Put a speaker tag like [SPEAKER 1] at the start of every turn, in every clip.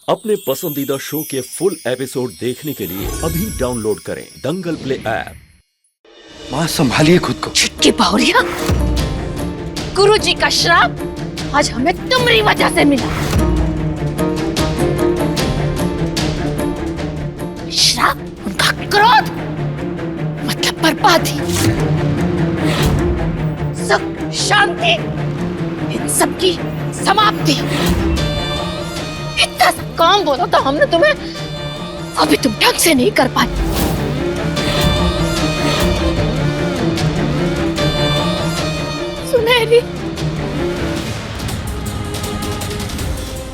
[SPEAKER 1] अपने पसंदीदा शो के फुल एपिसोड देखने के लिए अभी डाउनलोड करें दंगल प्ले ऐप।
[SPEAKER 2] माँ संभालिए खुद को।
[SPEAKER 3] छुट्टी पाउरिया, गुरुजी का श्राप आज हमें तुम्हारी वजह से मिला। श्राप, उनका क्रोध मतलब बर्बादी, सुख शांति, इन सबकी समाप्ति। इतना सा काम बोला था हमने तुम्हें, अभी तुम ढंग से नहीं कर पाए। सुनहरी,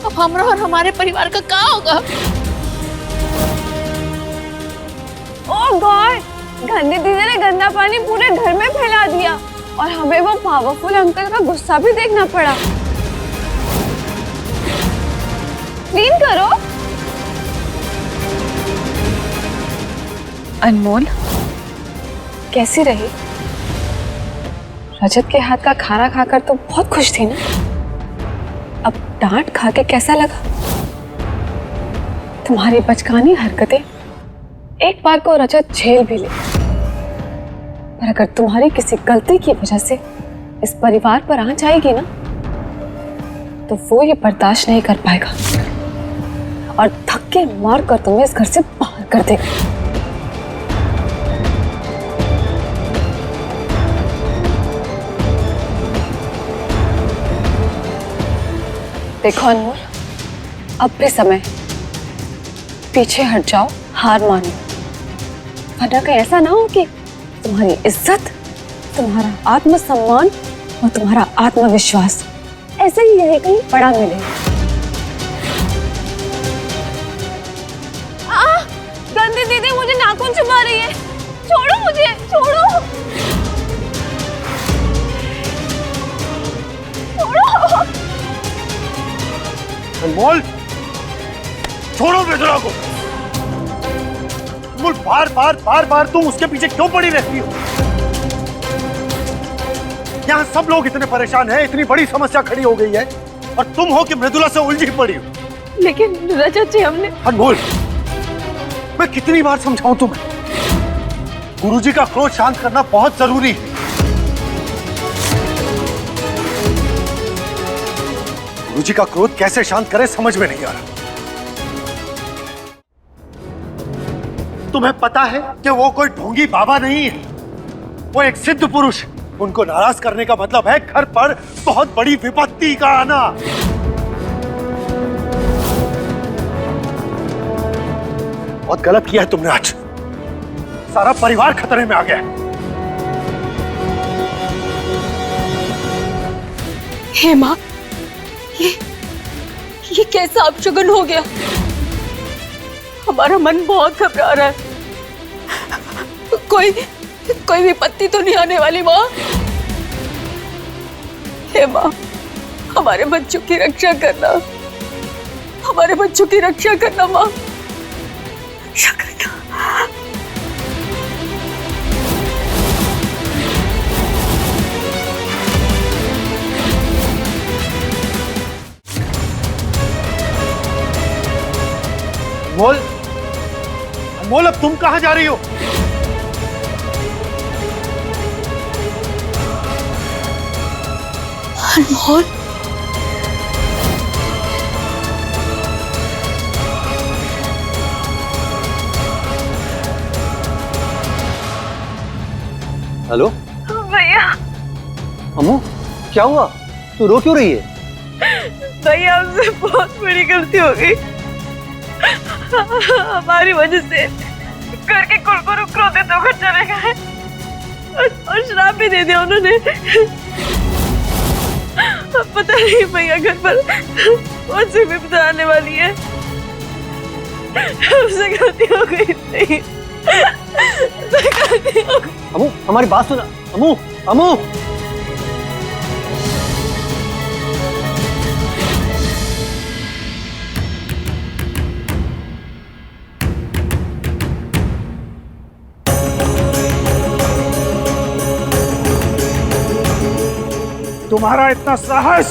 [SPEAKER 3] अब हमरा और हमारे परिवार का क्या होगा?
[SPEAKER 4] ओह गॉड, गंदी दीदी ने गंदा पानी पूरे घर में फैला दिया और हमें वो पावरफुल अंकल का गुस्सा भी देखना पड़ा। क्लीन करो। अनमोल, कैसी रही? रजत के हाथ का खाना खाकर तो बहुत खुश थी ना, अब डांट खा के कैसा लगा? तुम्हारी बचकानी हरकतें एक बार को रजत झेल भी ले, पर अगर तुम्हारी किसी गलती की वजह से इस परिवार पर आंच आएगी ना, तो वो ये बर्दाश्त नहीं कर पाएगा और धक्के मार कर तुम्हें इस घर से बाहर कर देगा। देखो अनमोल, अब भी समय, पीछे हट जाओ, हार मानो, वरना कहीं ऐसा ना हो कि तुम्हारी इज्जत, तुम्हारा आत्मसम्मान और तुम्हारा आत्मविश्वास ऐसे ही यही कहीं पड़ा मिले। गंदी दीदी मुझे नाखून चुभा रही है, छोड़ो मुझे, छोड़ो, छोड़ो।
[SPEAKER 2] अनमोल, छोड़ो बेदरा को। अनमोल, बार बार तुम उसके पीछे क्यों पड़ी रहती हो? यहाँ सब लोग इतने परेशान हैं, इतनी बड़ी समस्या खड़ी हो गई है और तुम हो कि मृदुला से उलझी पड़ी हो।
[SPEAKER 4] लेकिन रजत जी, हमने।
[SPEAKER 2] अनमोल, मैं कितनी बार समझाऊं तुम्हें, गुरुजी का क्रोध शांत करना बहुत जरूरी है। गुरुजी का क्रोध कैसे शांत करे समझ में नहीं आ रहा। तुम्हें पता है कि वो कोई ढोंगी बाबा नहीं है, वो एक सिद्ध पुरुष है। उनको नाराज करने का मतलब है घर पर बहुत बड़ी विपत्ति का आना। बहुत गलत किया है तुमने आज, सारा परिवार खतरे में आ गया है।
[SPEAKER 3] हे माँ, ये कैसा अपशगुन हो गया? हमारा मन बहुत घबरा रहा है। कोई विपत्ति तो नहीं आने वाली माँ? हे माँ, हमारे बच्चों की रक्षा करना, हमारे बच्चों की रक्षा करना माँ, रक्षा करना।
[SPEAKER 2] अनमोल, अनमोल, अब तुम कहां जा रही हो?
[SPEAKER 3] अनमोल,
[SPEAKER 5] हेलो
[SPEAKER 4] भैया,
[SPEAKER 5] अम्मू, क्या हुआ? तू रो क्यों रही है?
[SPEAKER 4] भैया, हमसे बहुत बड़ी गलती हो गई। हमारी वजह से घर के कुरकुरू क्रोधित होकर चले गए और श्राप भी दे दिया उन्होंने। अब पता नहीं भैया, घर पर कौन सी विपदा आने वाली है। हमसे गलती हो गई। नहीं, गलती हो गई।
[SPEAKER 5] अम्मू, हमारी बात सुना। अम्मू, अम्मू,
[SPEAKER 2] तुम्हारा इतना साहस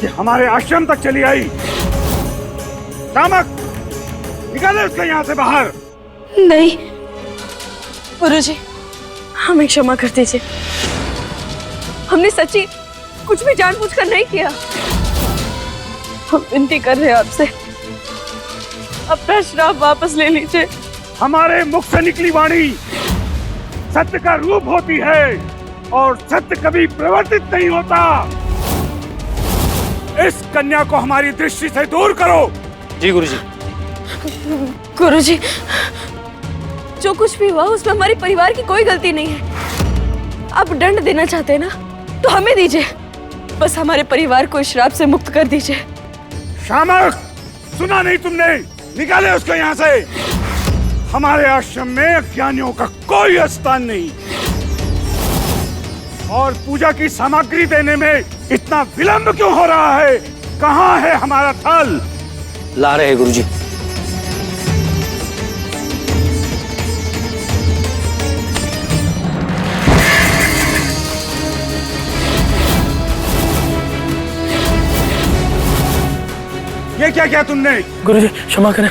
[SPEAKER 2] कि हमारे आश्रम तक चली आई। शामक, निकाले उसको यहाँ से बाहर।
[SPEAKER 3] नहीं गुरुजी, हमें क्षमा कर दीजिए। हमने सच्ची कुछ भी जानबूझकर नहीं किया। हम विनती कर रहे हैं आपसे, अपना श्राप वापस ले लीजिए।
[SPEAKER 2] हमारे मुख से निकली वाणी सत्य का रूप होती है और सत्य कभी परिवर्तित नहीं होता। इस कन्या को हमारी दृष्टि से दूर करो।
[SPEAKER 5] जी गुरुजी।
[SPEAKER 3] गुरुजी, जो कुछ भी हुआ उसमें हमारे परिवार की कोई गलती नहीं है। आप दंड देना चाहते हैं ना, तो हमें दीजिए। बस हमारे परिवार को इस श्राप से मुक्त कर दीजिए।
[SPEAKER 2] शामक, सुना नहीं तुमने? निकाले उसको यहाँ से। हमारे आश्रम में अज्ञानियों का कोई स्थान नहीं। और पूजा की सामग्री देने में इतना विलंब क्यों हो रहा है? कहाँ है हमारा थाल?
[SPEAKER 5] ला रहे हैं गुरुजी।
[SPEAKER 2] ये क्या किया तुमने?
[SPEAKER 5] गुरुजी क्षमा करें।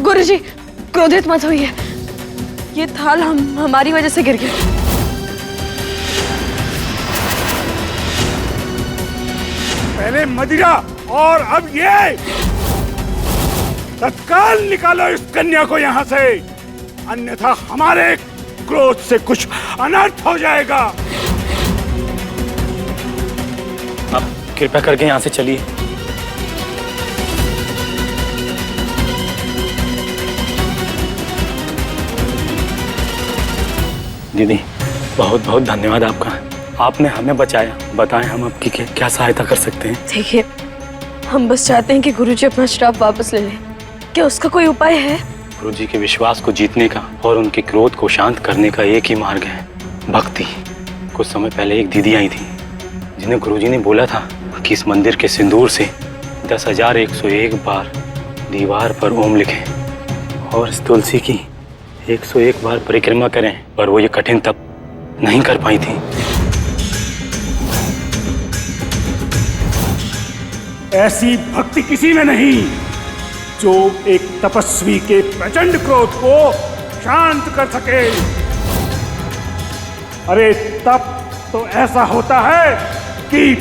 [SPEAKER 3] गुरुजी क्रोधित मत होइए, ये थाल हमारी वजह से गिर गया।
[SPEAKER 2] पहले मदिरा और अब ये। तत्काल निकालो इस कन्या को यहाँ से, अन्यथा हमारे क्रोध से कुछ अनर्थ हो जाएगा।
[SPEAKER 5] आप कृपया करके यहाँ से चलिए। दीदी बहुत बहुत धन्यवाद आपका। आपने हमें बचाया। बताएं हम आपकी क्या सहायता कर सकते हैं?
[SPEAKER 3] देखिए, हम बस चाहते हैं कि गुरुजी अपना श्राप वापस ले लें। क्या उसका कोई उपाय है?
[SPEAKER 5] गुरुजी के विश्वास को जीतने का और उनके क्रोध को शांत करने का एक ही मार्ग है, भक्ति। कुछ समय पहले एक दीदी आई थी जिन्हें गुरुजी ने बोला था कि इस मंदिर के सिंदूर से 10,101 बार दीवार पर ओम लिखें और इस तुलसी की 101 बार परिक्रमा करें, पर वो ये कठिन तप नहीं कर पाई थी।
[SPEAKER 2] ऐसी भक्ति किसी में नहीं जो एक तपस्वी के प्रचंड क्रोध को शांत कर सके। अरे तप तो ऐसा होता है कि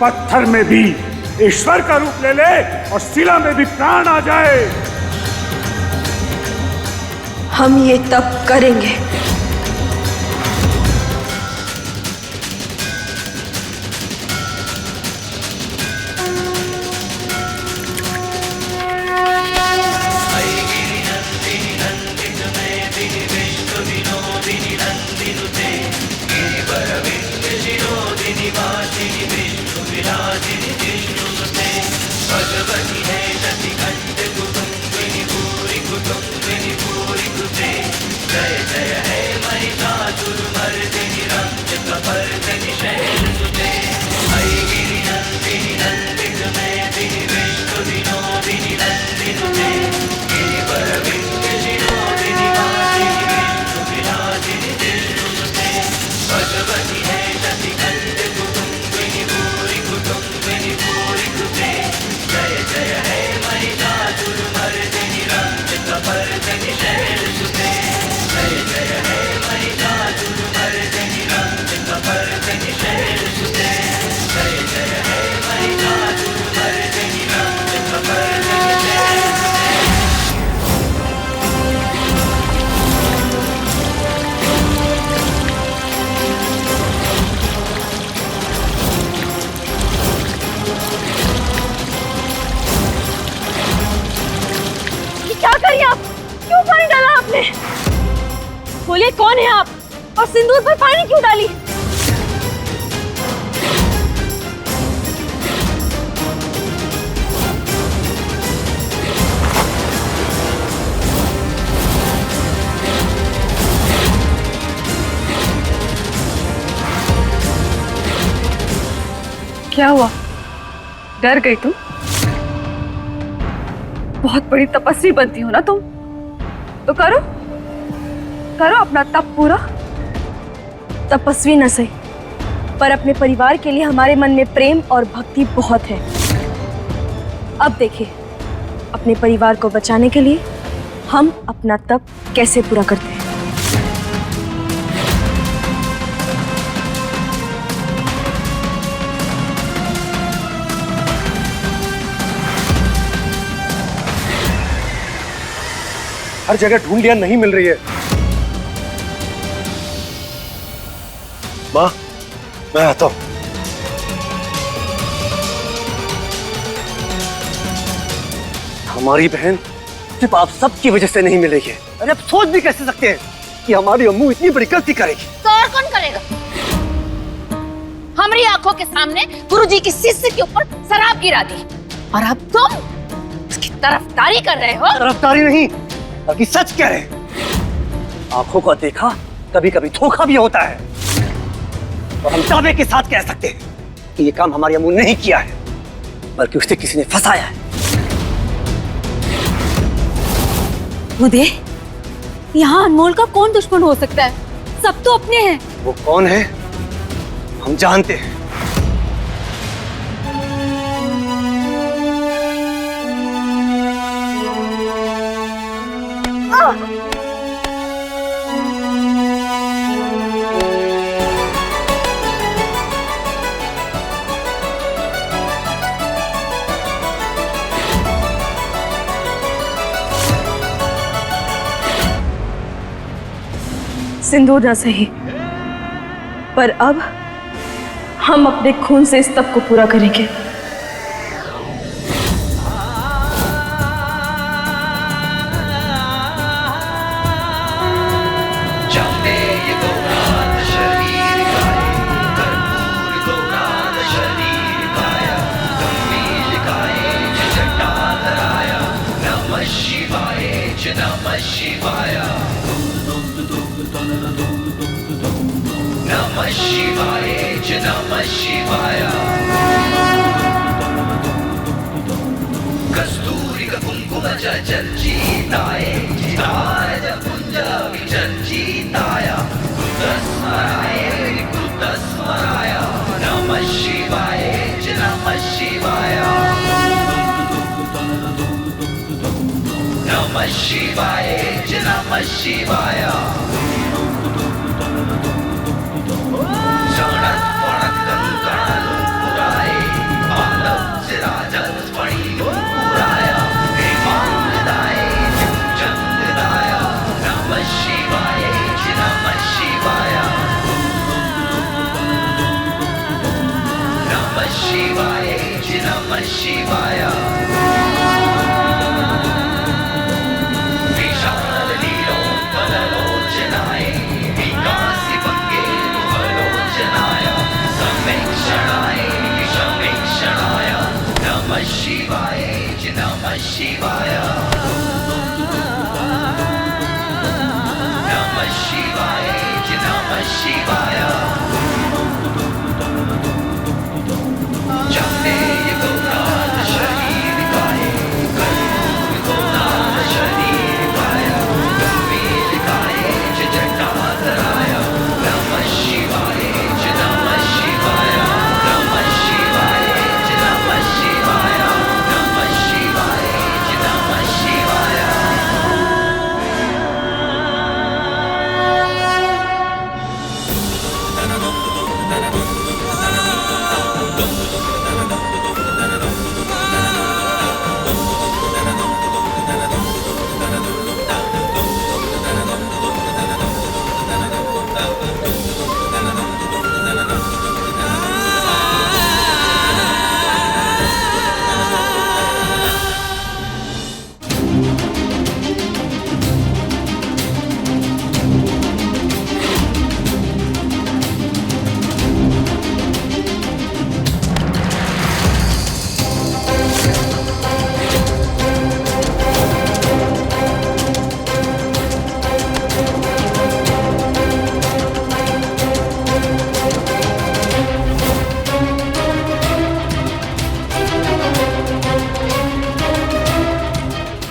[SPEAKER 2] पत्थर में भी ईश्वर का रूप ले ले और शिला में भी प्राण आ जाए।
[SPEAKER 3] हम ये तप करेंगे। बोलिए कौन है आप और सिंदूर पर पानी क्यों डाली? क्या हुआ? डर गई तुम? बहुत बड़ी तपस्वी बनती हो ना तुम, तो करो करो अपना तप पूरा। तपस्वी न सही, पर अपने परिवार के लिए हमारे मन में प्रेम और भक्ति बहुत है। अब देखिए, अपने परिवार को बचाने के लिए हम अपना तप कैसे पूरा करते हैं।
[SPEAKER 2] हर जगह ढूंढ लिया, नहीं मिल रही है। माँ, मैं आता हूं। हमारी बहन सिर्फ आप सबकी वजह से नहीं मिलेगी। अरे आप सोच भी कैसे सकते हैं कि हमारी अम्मू इतनी बड़ी गलती करेगी?
[SPEAKER 6] तो और कौन करेगा? हमारी आंखों के सामने गुरुजी की शिष्य के ऊपर शराब गिरा दी और अब तुम उसकी तरफदारी कर रहे हो।
[SPEAKER 2] तरफदारी नहीं, बल्कि सच कह रहे हैं। आंखों को देखा कभी कभी धोखा भी होता है, और हम दावे के साथ कह सकते हैं कि ये काम हमारी अम्मू ने नहीं किया है, बल्कि उसे किसी ने फंसाया है।
[SPEAKER 4] उदय, यहाँ अनमोल का कौन दुश्मन हो सकता है? सब तो अपने हैं।
[SPEAKER 2] वो कौन है हम जानते हैं।
[SPEAKER 3] सिंदूर ना सही, पर अब हम अपने खून से इस तप को पूरा करेंगे।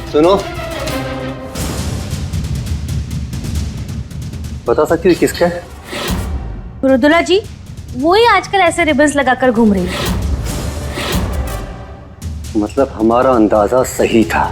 [SPEAKER 2] सुनो, बता सकती हो किसका है?
[SPEAKER 3] रुदुला जी,
[SPEAKER 6] वो ही आजकल ऐसे रिबन्स लगाकर घूम रही है।
[SPEAKER 2] मतलब हमारा अंदाजा सही था।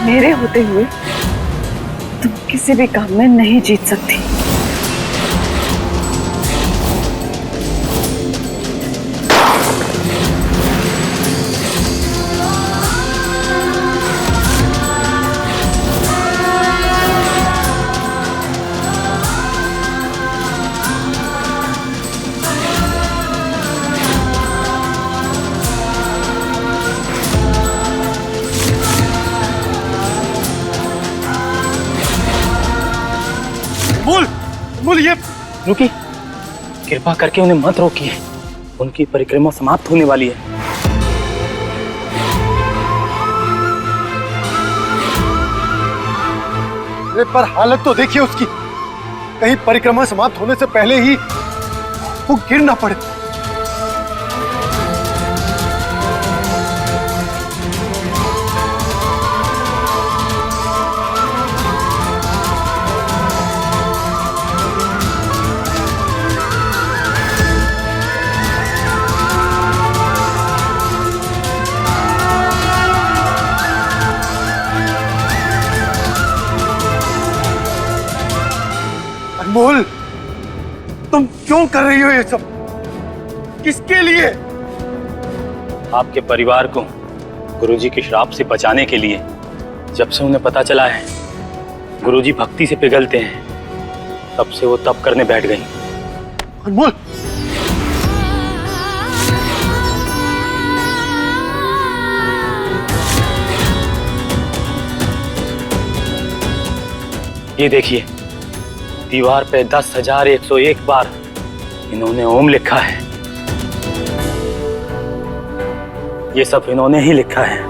[SPEAKER 4] मेरे होते हुए तुम किसी भी काम में नहीं जीत सकती।
[SPEAKER 2] मूल ये
[SPEAKER 5] रुकी, कृपा करके उन्हें मत रोकिए, उनकी परिक्रमा समाप्त होने वाली है।
[SPEAKER 2] पर हालत तो देखिए उसकी, कहीं परिक्रमा समाप्त होने से पहले ही वो गिर ना पड़े। अनमोल, तुम क्यों कर रही हो ये सब? किसके लिए?
[SPEAKER 5] आपके परिवार को गुरुजी के श्राप से बचाने के लिए। जब से उन्हें पता चला है गुरुजी भक्ति से पिघलते हैं, तब से वो तप करने बैठ गई।
[SPEAKER 2] अनमोल,
[SPEAKER 5] ये देखिए, दीवार पे 10,101 बार इन्होंने ओम लिखा है। ये सब इन्होंने ही लिखा है।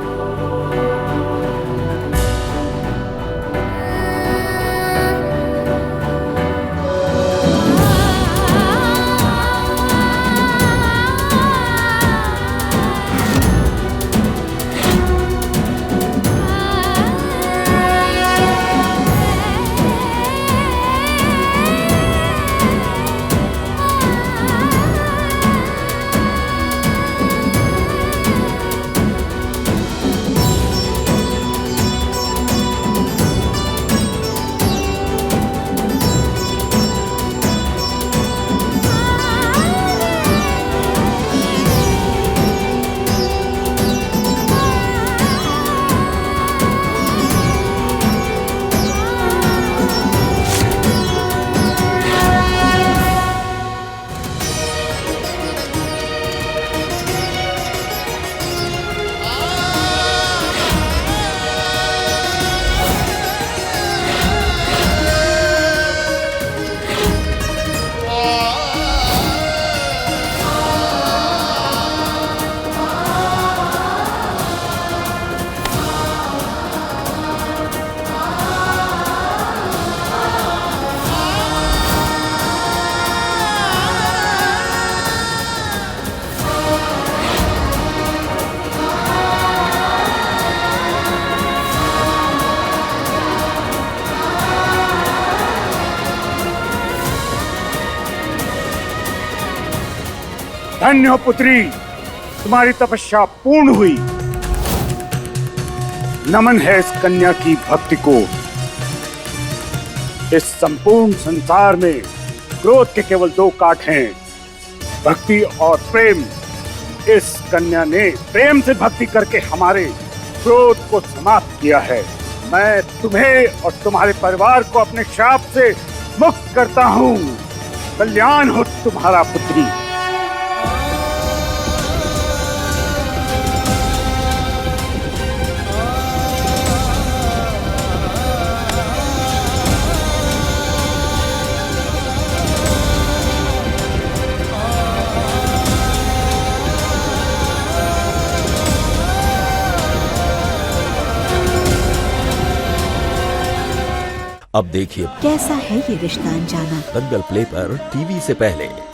[SPEAKER 7] धन्य हो पुत्री, तुम्हारी तपस्या पूर्ण हुई। नमन है इस कन्या की भक्ति को। इस संपूर्ण संसार में क्रोध के केवल दो काट हैं, भक्ति और प्रेम। इस कन्या ने प्रेम से भक्ति करके हमारे क्रोध को समाप्त किया है। मैं तुम्हें और तुम्हारे परिवार को अपने श्राप से मुक्त करता हूँ। कल्याण हो तुम्हारा पुत्री।
[SPEAKER 1] अब देखिए
[SPEAKER 8] कैसा है ये रिश्ता अनजाना।
[SPEAKER 1] दंगल प्ले पर टीवी से पहले।